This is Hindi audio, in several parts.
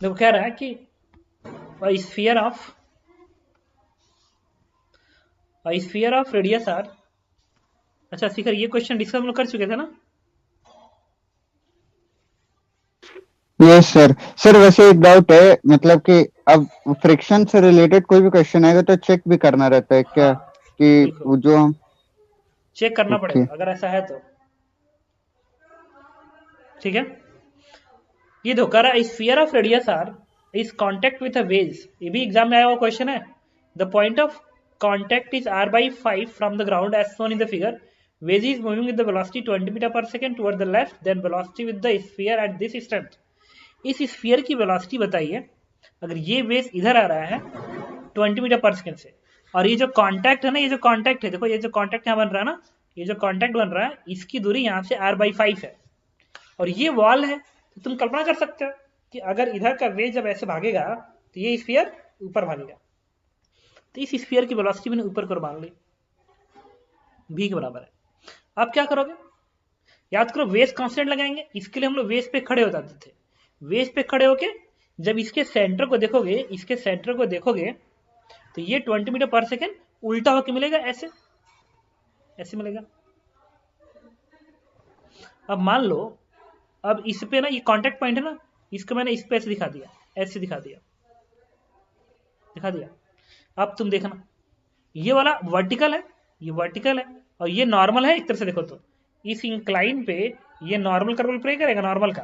देखो कह रहा है कि स्फीयर ऑफ रेडियस आर। अच्छा शिखर, ये क्वेश्चन डिस्कस हम लोग कर चुके थे ना? Yes sir. सर वैसे एक डाउट है, मतलब कि अब फ्रिक्शन से रिलेटेड कोई भी क्वेश्चन आएगा तो चेक भी करना रहता है क्या, हाँ कि बिल्कुल, वो जो हम। चेक करना ओके। पड़ेगा अगर ऐसा है तो। ठीक है, ये धोखा रहा sphere of radius R is contact with a wedge. ये भी एग्जाम में आया हुआ क्वेश्चन है। The point of contact is r by 5 from the ground as shown in the figure. Veg is moving with the velocity 20 meter per second toward the left, then velocity with the sphere at this instant. इस स्फीयर की वेलोसिटी बताइए अगर ये वेज इधर आ रहा है 20 मीटर पर सेकंड से, और ये जो कांटेक्ट है ना, ये जो कांटेक्ट है, देखो ये जो कांटेक्ट यहाँ बन रहा है ना, ये जो कांटेक्ट बन रहा है इसकी दूरी यहाँ से r/5 है, और ये वॉल है। तो तुम कल्पना कर सकते हो कि अगर इधर का वेज जब ऐसे भागेगा तो ये स्फीयर ऊपर भागेगा। तो इस स्फीयर की वेलोसिटी मैंने ऊपर कर मान ली, v के बराबर है। अब क्या करोगे, याद करो वेज कांस्टेंट लगाएंगे, इसके लिए हम लोग वेज पे खड़े हो जाते थे। वेज पे खड़े होके जब इसके सेंटर को देखोगे, तो ये 20 मीटर पर सेकेंड उल्टा होके मिलेगा, ऐसे ऐसे मिलेगा। अब मान लो, अब इस पे ना ये कांटेक्ट पॉइंट है ना, इसको मैंने इस पे ऐसे दिखा दिया, ऐसे दिखा दिया। अब तुम देखना, ये वाला वर्टिकल है, ये वर्टिकल है, और ये नॉर्मल है एक तरह से देखो तो। इस इंक्लाइन पे ये नॉर्मल का रोल प्ले करेगा, नॉर्मल का।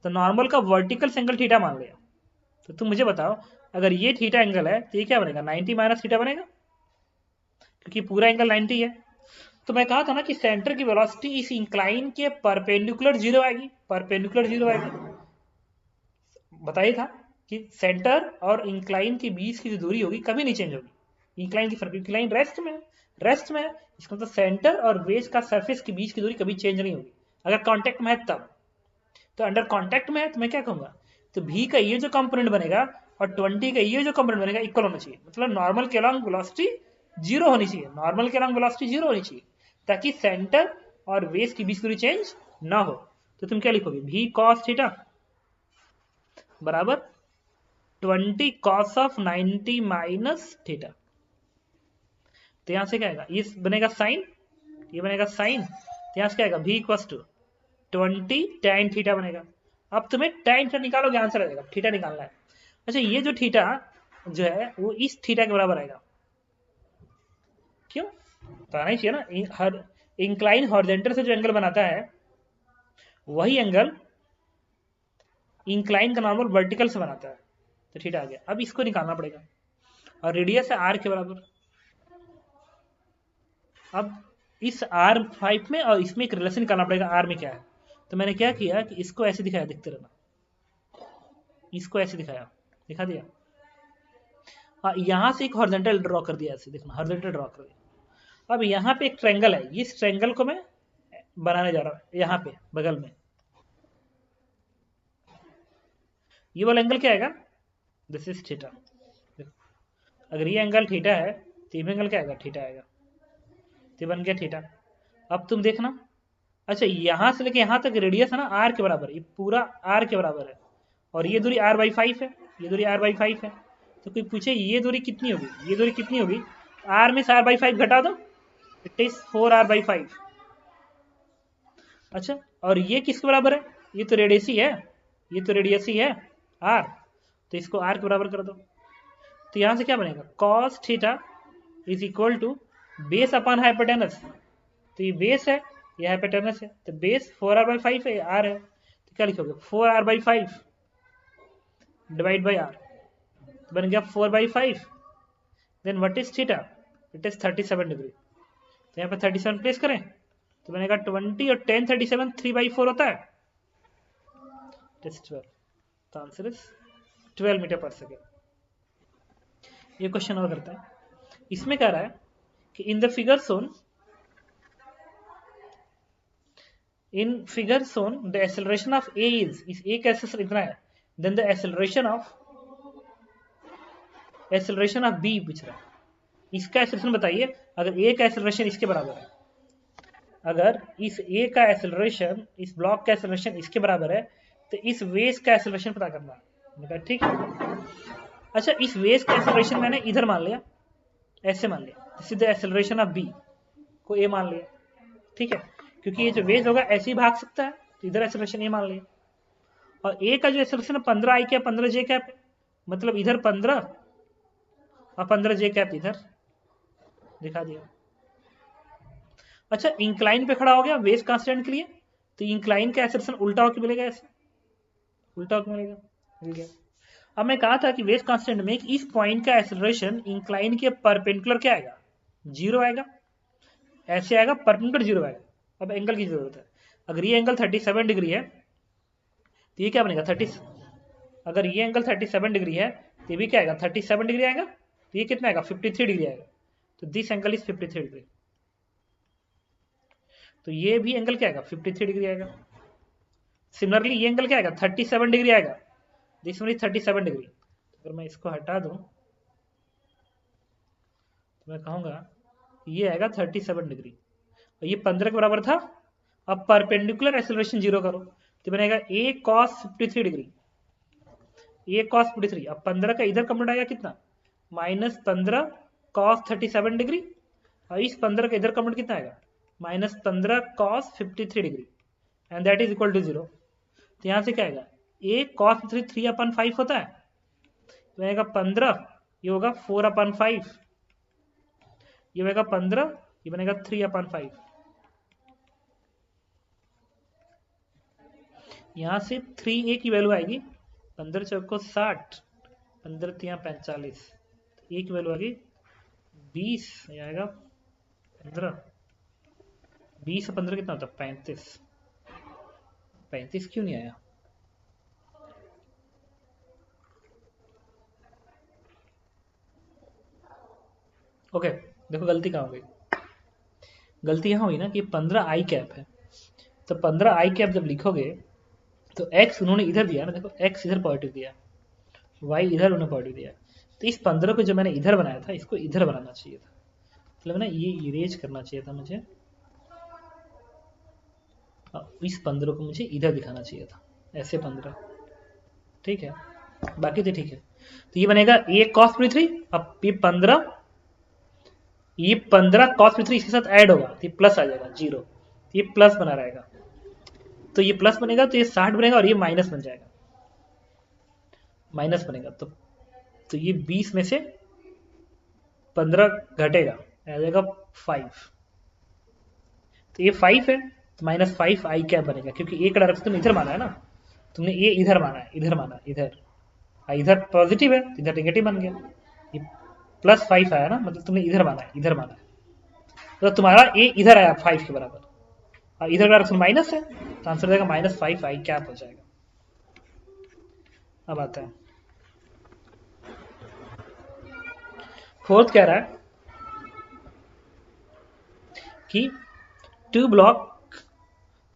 तो नॉर्मल का वर्टिकल एंगल थीटा मान लिया। तो तुम मुझे बताओ, अगर ये थीटा एंगल है तो ये क्या बनेगा, 90 माइनस थीटा बनेगा, क्योंकि पूरा एंगल 90 है। तो मैं कहा था ना कि सेंटर की वेलोसिटी इस इंक्लाइन के परपेंडिकुलर जीरो आएगी, बताइए था कि सेंटर और इंक्लाइन के बीच की जो दूरी होगी कभी नहीं चेंज होगी। इंक्लाइन रेस्ट में इसका मतलब सेंटर और बेस का सरफेस के बीच की दूरी कभी चेंज नहीं होगी अगर कांटेक्ट में है तब। तो अंडर कांटेक्ट में है तो मैं क्या कहूंगा, तो भी का ये जो कंपोनेंट बनेगा और 20 का ये जो कंपोनेंट बनेगा इक्वल होना चाहिए, मतलब नॉर्मल के अलॉन्ग वेलोसिटी जीरो होनी चाहिए, ताकि सेंटर और बेस की बीच दूरी चेंज ना हो। तो तुम क्या लिखोगे, भी कॉस थीटा बराबर 20 कॉस ऑफ 90 माइनस थीटा। तो यहां से क्या आएगा, ये बनेगा साइन, ये बनेगा साइन, तो यहां से क्या आएगा, भी इक्वस टू 20 tan थीटा बनेगा। अब तुम्हें tan थीटा निकालोगे, आंसर आ जाएगा, थीटा निकालना है। अच्छा ये जो थीटा जो है वो इस थीटा के बराबर आएगा, क्यों तो आना ही चाहिए ना, हर इंक्लाइन हॉरिजेंटल से जो एंगल बनाता है वही एंगल इंक्लाइन का नॉर्मल वर्टिकल से बनाता है। तो थीटा आ गया, अब इसको निकालना पड़ेगा, और रेडियस है आर के बराबर। अब इस R5 में और इसमें एक रिलेशन निकालना पड़ेगा, आर में क्या है। तो मैंने क्या किया कि इसको ऐसे दिखाया, देखते रहना, इसको ऐसे दिखाया, दिखा दिया। हाँ यहां से एक हॉरिजॉन्टल ड्रॉ कर दिया, ऐसे देखना हॉरिजॉन्टल ड्रॉ कर दिया। अब यहाँ पे एक ट्रायंगल है, इस ट्रायंगल को मैं बनाने जा रहा हूँ, यहाँ पे बगल में ये वाला एंगल क्या आएगा, दिस इज थीटा। अगर ये एंगल थीटा है तो ये एंगल क्या आएगा, थीटा आएगा। तो बन गया थीटा। अब तुम देखना, अच्छा यहां से लेके यहां तक रेडियस है ना आर के बराबर, ये पूरा आर के बराबर है, और ये दूरी r/5 है, ये दूरी r/5 है। तो कोई पूछे ये दूरी कितनी होगी, ये दूरी कितनी होगी, आर में से r/5 घटा दो, इट इज 4r/5। अच्छा और ये किसके बराबर है, ये तो रेडियस ही है, ये तो रेडियस ही है आर, तो इसको आर के बराबर कर दो। तो यहां से क्या बनेगा, cos theta is equal to base upon hypotenuse. तो ये बेस है, ये हाइपोटेनस है, तो बेस 4r/5 है, आर है, तो क्या लिखोगे 4r/5 डिवाइड बाई आर, बन गया 4/5। Then what is theta, it is 37 degree. तो यहाँ पे 37 प्लेस करें तो बनेगा 20 और 10 37 3/4 होता है, इट इज 12। तो answer is 12 metre per second. ये क्वेश्चन और करता है, इसमें कह रहा है कि in figure shown the acceleration of A is A का एक्सेलरेशन इतना है, then the acceleration of B पूछ रहा है। इसका एक्सेलरेशन बताइए, अगर ए का एक्सेलरेशन इसके बराबर है, अगर इस ए का एक्सेलरेशन, इस ब्लॉक का एक्सेलरेशन इसके बराबर है, तो इस वेस का एक्सेलरेशन पता करना है। मैंने कहा ठीक है। अच्छा, इस वेज का एक्सेलरेशन मैंने इधर मान लिया, ऐसे मान लिया, this is the acceleration of B को ए मान लिया, ठीक है, क्योंकि ये जो वेज होगा ऐसे ही भाग सकता है, तो इधर एक्सेलरेशन ए मान लिया। और ए का जो एक्सेलरेशन 15 आई कैप 15 जे कैप, मतलब इधर 15 और 15 जे कैप इधर दिखा दिया। अच्छा, इंक्लाइन पे खड़ा हो गया वेज कांस्टेंट के लिए, तो इंक्लाइन का एक्सेलरेशन उल्टा होकर मिलेगा, ऐसे उल्टा होकर मिलेगा, मिल गया। अब मैं कहा था कि वेज कांस्टेंट में इस पॉइंट का एक्सेलरेशन इंक्लाइन के परपेंडिकुलर क्या आएगा, जीरो आएगा, ऐसे आएगा, परपेंडिकुलर जीरो आएगा। अब एंगल की जरूरत है, अगर ये एंगल 37 डिग्री है तो ये क्या बनेगा 30, अगर ये एंगल 37 डिग्री है तो ये भी क्या आएगा 37 डिग्री आएगा, तो ये कितना आएगा 53 डिग्री आएगा, तो दिस एंगल इज 53 डिग्री, तो ये भी एंगल क्या आएगा 53 डिग्री आएगा। सिमिलरली ये एंगल क्या आएगा 37 डिग्री आएगा, दिस वन इज 37 डिग्री। अगर मैं इसको हटा दूं तो मैं कहूंगा ये आएगा 37 डिग्री, और ये 15 के बराबर था। अब परपेंडिकुलर एक्सेलरेशन जीरो करो तो बनेगा a cos 53 degree, a cos 53। अब 15 का इधर कंपोनेंट आएगा कितना, -15 cos 37 डिग्री, और इस 15 का इधर कंपोनेंट कितना आएगा -15 cos 53 degree, and that is equal to 0। तो यहां से क्या आएगा a cos 53 3/5 होता है, तो बनेगा 15, ये होगा 4/5, ये बनेगा 15, ये बनेगा 3/5। यहां से 3a की वैल्यू आएगी 15 चौको 60, 15 3 45, a की वैल्यू आएगी 20, ये आएगा 15, 20 और 15 कितना होता है 35, 35 क्यों नहीं आया, ओके देखो गलती कहाँ हो गई, गलती यहाँ हुई ना कि 15 आई कैप है, तो 15 आई कैप जब लिखोगे तो x उन्होंने इधर दिया ना, देखो x इधर पॉजिटिव दिया, y इधर उन्होंने पॉजिटिव दिया, तो इस 15 को जो मैंने इधर बनाया था इसको इधर बनाना चाहिए था, मतलब ना ये इरेज करना चाहिए था मुझे, इस 15 को मुझे इधर दिखाना चाहिए था, ऐसे 15, ठीक है, बाकी तो ठीक है। तो ये बनेगा a cos 53, अब ये 15 cos 53 इसके साथ ऐड होगा तो ये प्लस आ जाएगा 0, ये प्लस बना रहेगा, तो ये प्लस बनेगा तो ये 60 बनेगा, और ये माइनस बन जाएगा, माइनस बनेगा, तो ये 20 में से 15 घटेगा, आ जाएगा 5, तो ये 5 है, तो -5 आई कैप बनेगा, क्योंकि ए का डायरेक्शन तुमने इधर माना है ना, तुमने ये इधर माना है, इधर माना इधर, इधर पॉजिटिव है तो इधर नेगेटिव बन गया, ये +5 आया ना, मतलब तुमने इधर माना है, इधर माना है, तो तुम्हारा ए इधर आया 5 के बराबर, और इधर का डायरेक्शन माइनस है, तो आंसर देगा -5 आई कैप हो जाएगा। अब आता है फोर्थ, कह रहा है कि 2 block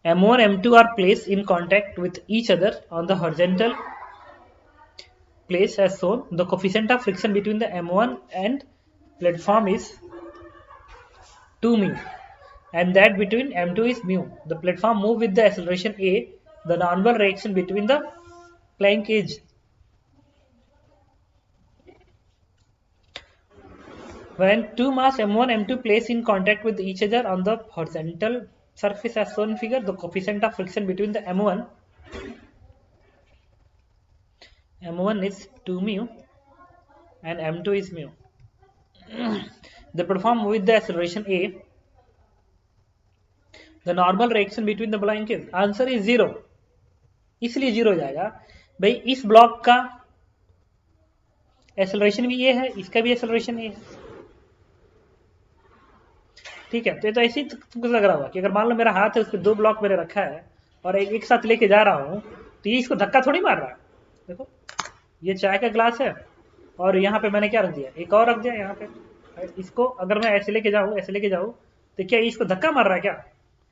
M1 M2 are placed in contact with each other on the horizontal place as shown. The coefficient of friction between the M1 and platform is 2 mu, and that between M2 is mu. The platform move with the acceleration a. The normal reaction between the plank is when two mass M1 M2 place in contact with each other on the horizontal surface as shown in figure. The coefficient of friction between the M1 is 2 mu and M2 is mu. The platform with the acceleration a. The normal reaction between the blank is, answer is 0, इसलिए 0 हो जाएगा भाई, इस ब्लॉक का एक्सेलरेशन भी ये है, इसका भी एक्सेलरेशन ये है, ठीक है। तो ये तो ऐसे ही तुमको लग रहा होगा कि अगर मान लो मेरा हाथ है, उस पर 2 ब्लॉक मैंने रखा है और एक साथ लेके जा रहा हूँ, तो ये इसको धक्का थोड़ी मार रहा है, देखो ये चाय का ग्लास है और यहाँ पे मैंने क्या रख दिया, एक और रख दिया यहाँ पे, इसको अगर मैं ऐसे लेके जाऊँ तो क्या इसको धक्का मार रहा है क्या,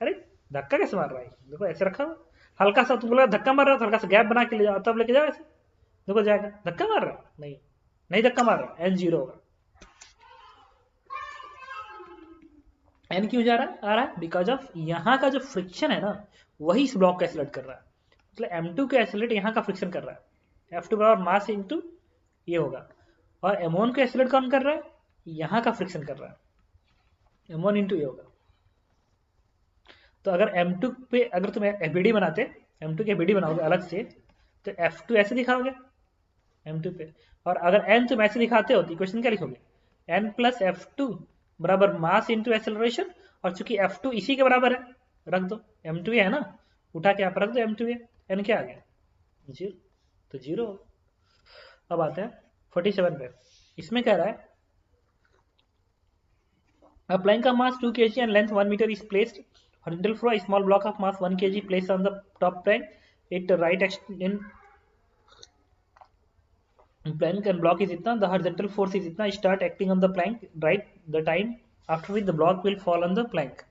अरे धक्का कैसे मार रहा है, देखो ऐसे रखा हुआ, हल्का सा तुम बोला धक्का मार रहा है तो हल्का सा गैप बना के ले जाओ, तब लेके जाओ ऐसे, देखो जाएगा, धक्का मार रहा है नहीं धक्का मार रहा है, n0 होगा, n क्यों जा रहा है, आ रहा है बिकॉज ऑफ यहाँ का जो फ्रिक्शन है ना, वही इस ब्लॉक को एक्सेलरेट कर रहा है, मतलब M2 के एक्सेलरेट यहाँ का फ्रिक्शन कर रहा है, F2 बराबर मास इंटू ये होगा, और M1 को एक्सेलरेट कौन कर रहा है, यहाँ का फ्रिक्शन कर रहा है, M1 इंटू ये होगा। तो अगर M2 पे अगर तुम एबीडी बनाते, M2 की एबीडी बनाओगे अलग से, तो F2 ऐसे दिखाओगे M2 पे, और अगर N तुम ऐसे दिखाते हो तो इक्वेशन क्या लिखोगे, N प्लस F2 बराबर मास इंटू एक्सेलरेशन, और चूंकि F2 इसी के बराबर है, रख दो, M2 है ना, उठा के आप रख दो M2 है, N क्या आ गया 0, तो 0। अब आते हैं 47 पे, इसमें कह रहा है a plank of mass 2 kg and length 1 meter is placed horizontal from a small block of mass 1 kg placed on the top plank. It right in plank and block is itna, the horizontal force is itna, start acting on the plank, right the time after which the block will fall on the plank.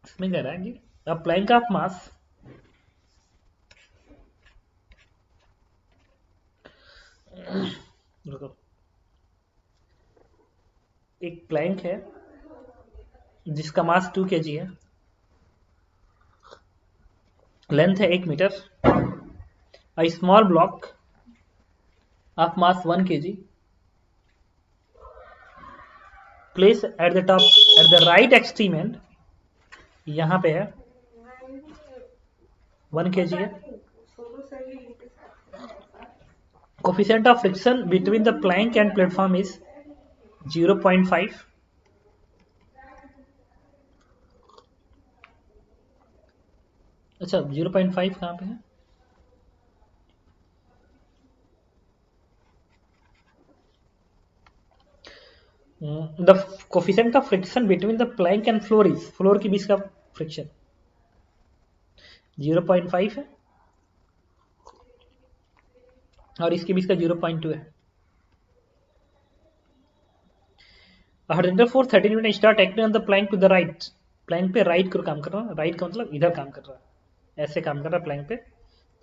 इसमें कह रहा है कि a plank of mass एक प्लैंक है जिसका मास 2 kg है, लेंथ है 1 metre, a small block of mass 1 kg place at the top at the right extreme end, यहाँ पे है 1 kg है, coefficient of friction between the plank and platform is 0.5, अच्छा 0.5 कहाँ पे है, the coefficient of friction between the plank and floor is, floor के बीच का फ्रिक्शन 0.5 है और इसके बीच का 0.2 है। horizontal force 30 newton start acting on the plank to the right, plank पे राइट को काम कर रहा है, राइट का मतलब इधर काम कर रहा है, ऐसे काम कर रहा है प्लैंक पे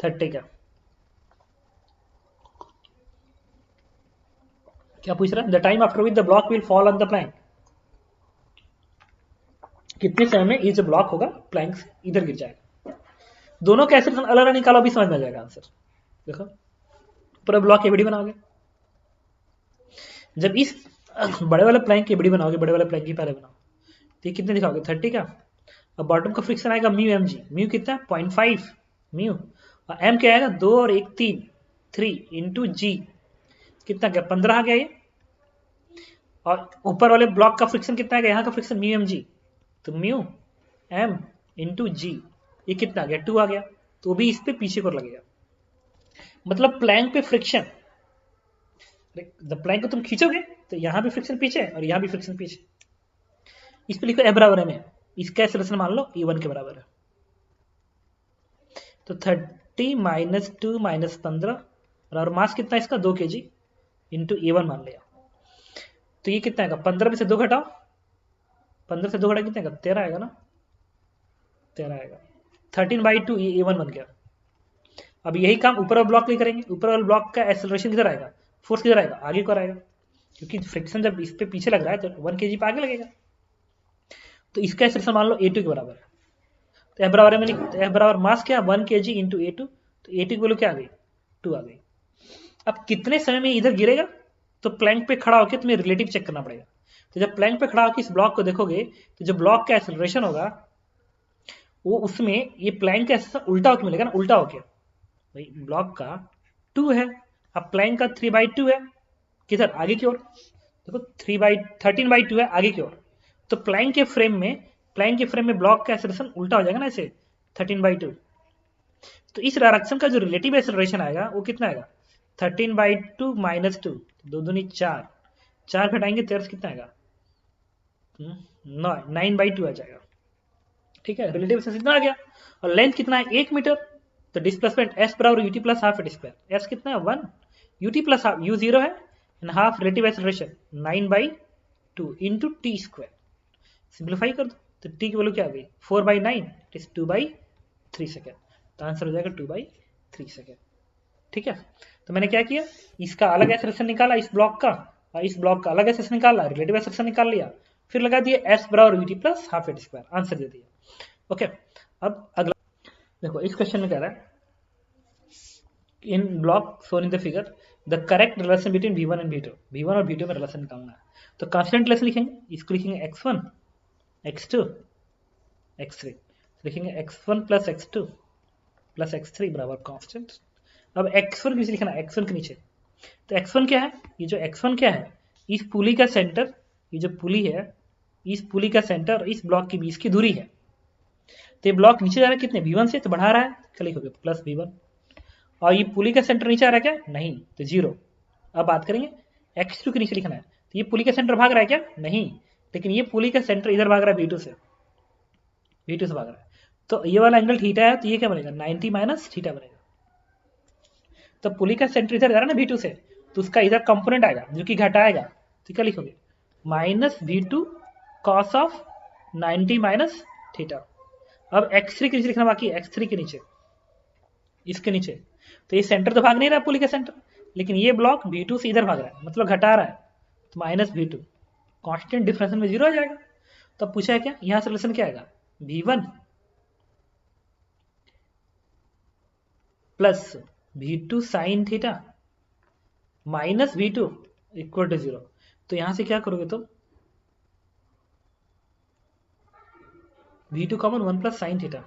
30 का। क्या पूछ रहा है, the time after which the block will fall on the Planck, कितने समय में ये जो ब्लॉक होगा प्लैंक इधर गिर जाएगा। दोनों कैसे अलग अलग निकालो भी समझ में आ जाएगा आंसर। देखो पूरा ब्लॉक एबीडी बनाओगे, जब इस बड़े वाले प्लैंक की एबीडी बनाओगे, बड़े वाले प्लैंक की पहले बनाओ, तो ये कितने दिखाओगे 30 का, अब बॉटम का फ्रिक्शन आएगा म्यू एम जी, म्यू कितना 0.5 म्यू, और एम क्या आएगा 2 और 1 3 इंटू जी कितना क्या 15 आ गया ये, और ऊपर वाले ब्लॉक का फ्रिक्शन कितना आ गया, यहाँ का फ्रिक्शन म्यू एम जी, तो म्यू एम इंटू जी ये कितना आ गया 2 आ गया, तो भी इस पे पीछे को लगेगा, मतलब प्लैंक पे फ्रिक्शन, जब प्लैंक को तुम खींचोगे तो यहां भी फ्रिक्शन पीछे और यहां भी फ्रिक्शन पीछे, इस पे लिखो ए बराबर है में, इसका एक्सेलरेशन मान लो E1 के बराबर है, तो 30 माइनस 2 माइनस 15 और मास कितना इसका 2 kg इंटू A1 मान लिया, तो ये कितना आएगा 15 में से 2 घटाओ, 15 से 2 घटा कितना आएगा 13 आएगा ना, 13 आएगा, 13/2 ये A1 बन गया। अब यही काम ऊपर वाले ब्लॉक के लिए करेंगे, ऊपर वाले ब्लॉक का एक्सेलरेशन किधर आएगा, फोर्स किधर आएगा आगे को आएगा, क्योंकि फ्रिक्शन जब इस पे पीछे लग रहा है तो 1 kg पे आगे लगेगा, तो इसका एक्सेलरेशन मान लो A2 के बराबर है, तो F बराबर में F बराबर मास क्या 1 kg इंटू A2, तो A2 की वैल्यू क्या आ गई 2 आ गई। अब कितने समय में इधर गिरेगा, तो प्लैंक पे खड़ा होकर तुम्हें रिलेटिव चेक करना पड़ेगा, तो जब प्लैंक पे खड़ा होकर इस ब्लॉक को देखोगे तो जो ब्लॉक का एक्सेलरेशन होगा वो उसमें ये प्लैंक का एक्सेलरेशन उल्टा होकर मिलेगा ना, उल्टा होकर, भाई ब्लॉक का 2 है, अब प्लैंक का 3/2 है, किधर आगे की ओर, देखो 13/2 है आगे की ओर, तो प्लैंक के फ्रेम में ब्लॉक का एक्सेलरेशन उल्टा हो जाएगा ना ऐसे 13/2, तो इस डायरेक्शन का जो रिलेटिव एक्सेलरेशन आएगा वो कितना आएगा 13/2 माइनस 2, 2 दूनी 4, 4 घटाएंगे 13 कितना आएगा 9/2 आ जाएगा, ठीक है, रिलेटिव एक्सेलरेशन इतना आ गया, और लेंथ कितना है 1 मीटर, तो डिस्प्लेसमेंट एस बराबर UT plus half eight square, S कितना है 1, यूटी प्लस हाफ यू 0 है and half relative acceleration 9/2 into T square, simplify कर दो तो टी की वैल्यू क्या आ गई 4/9 इट इज 2/3 सेकेंड, तो आंसर हो जाएगा 2/3 सेकेंड, ठीक है। तो मैंने क्या किया, इसका अलग एक्सेलरेशन निकाला इस ब्लॉक का, और इस ब्लॉक का अलग एक्सेलरेशन निकाला, रिलेटिव एक्सेलरेशन निकाल लिया, फिर लगा दिया एस बराबर UT plus half eight square, answer दे दिया। ओके अब अगला देखो, इस क्वेश्चन में कह रहा है in block shown in the figure the correct relation between v1 and v2, v1 और v2 में रिलेशन निकालना है। तो कांस्टेंट रिलेशन लिखेंगे, इसको लिखेंगे x1 x2 x3, लिखेंगे x1 plus x2 plus x3 बराबर कांस्टेंट। अब x1 के नीचे लिखना है, x1 के नीचे, तो x1 क्या है, ये जो x1 क्या है, इस पुली का सेंटर, ये जो पुली है इस पुली का सेंटर और इस ब्लॉक के बीच की दूरी है। तो ये ब्लॉक नीचे जा रहा है कितने, v1 से, तो बढ़ा रहा है, क्या लिखोगे प्लस v1। और ये पुली का सेंटर नीचे आ रहा है क्या, नहीं, तो 0। अब बात करेंगे x2 के नीचे लिखना है, तो ये पुली का सेंटर भाग रहा है क्या, नहीं, लेकिन ये पुली का सेंटर इधर भाग रहा है v2 से, v2 से भाग रहा है, तो ये वाला एंगल थीटा है, तो ये क्या बनेगा 90 माइनस थीटा बनेगा। तो पुली का सेंटर इधर जा रहा है ना v2 से, तो उसका इधर कंपोनेंट आएगा जो कि घटाएगा, तो क्या लिखोगे minus v2 cos of 90 minus theta. अब x3 के नीचे लिखना बाकी, x3 के नीचे, इसके नीचे, तो ये सेंटर तो भाग नहीं रहा पुली का सेंटर, लेकिन ये ब्लॉक v2 से इधर भाग रहा है, मतलब घटा रहा है, तो माइनस v2, कांस्टेंट डिफरेंस में 0 आ जाएगा। तो पूछा है क्या, यहां से रिलेशन क्या आएगा, v1 plus v2 sine theta minus v2 equal to 0। तो यहां से क्या करोगे तो v2 common 1 plus sine theta,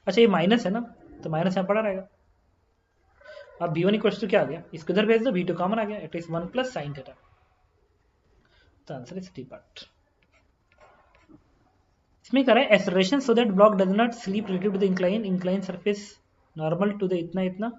अच्छा ये माइनस है ना, तो माइनस यहां पड़ा रहेगा। अब v1 इक्वल टू क्या आ गया, इसको इधर भेज दो, v2 कॉमन आ गया, it is 1 plus sine theta. तो आंसर इज डी पार्ट। इसमें करें acceleration so that block does not slip relative to the incline surface normal to the इतना इतना